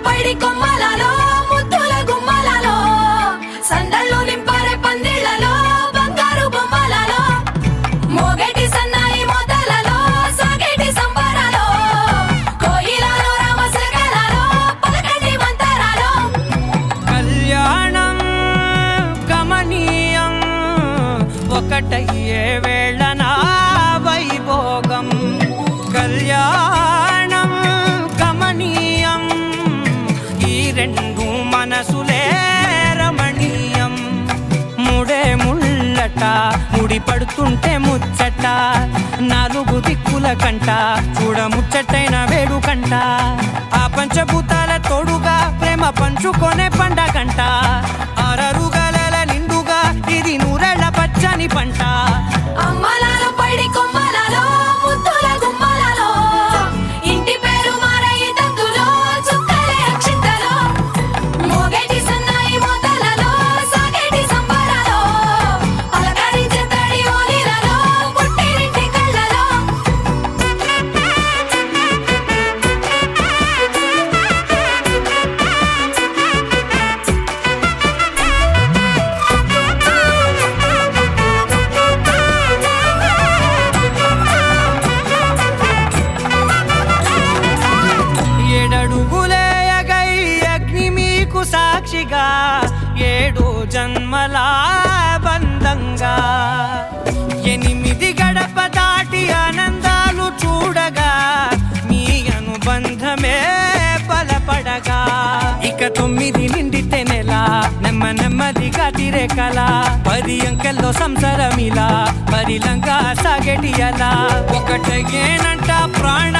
పైడి కొమ్మలలో ముద్దుల గుమ్మలలో సందళ్ళు నింపారే పందిళ్లలో బంగారు బొమ్మలలో మోగేటి సన్నాయి మోతలలో సాగేటి సంబరాలో కోయిలలో రామశకలలో పలకటి మంతరాలో కళ్యాణం గమనీయం ఒకటయ్యే వేళనా వైభోగం కళ్యాణం గమనీయం ఈ రెండు మనసులే రమణీయం ముడే ముళ్ళట ముడి పడుతుంటే ముచ్చట నాలుగు దిక్కుల కంట చూడ ముచ్చటైన వేడుకంట ఆ పంచభూతాల తోడుగా ప్రేమ పంచుకొనే పండగంట ఆరరుగల నిండుగా ఇది నూరెళ్ళ పచ్చని పంట అమ్మలలో పైడి కొమ్మలలో ముద్దుల గుమ్మలలో ఇంటి పేరు మారయి తంతులో చుక్కలే అక్షింతలో మోగేటి సన్నాయి మోతలలో సాగేటి సంబరాలో పలకరించే తడి ఓలిలలో పుట్టినింటి కళ్ళలో ఏడడుగులేయగై అగ్ని మీకు సాక్షిగా ఏడు జన్మల బంధంగా ఎనిమిది గడప దాటి ఆనందాలు చూడగా మీ అనుబంధమే బలపడగా ఇక 9 నిండితే నెల నెమ్మదిగా తిరే కల 10 అంకెల్లో సంసారమిలా పరిలంగా సాగేటి అలా ఒకటేనంట ప్రాణ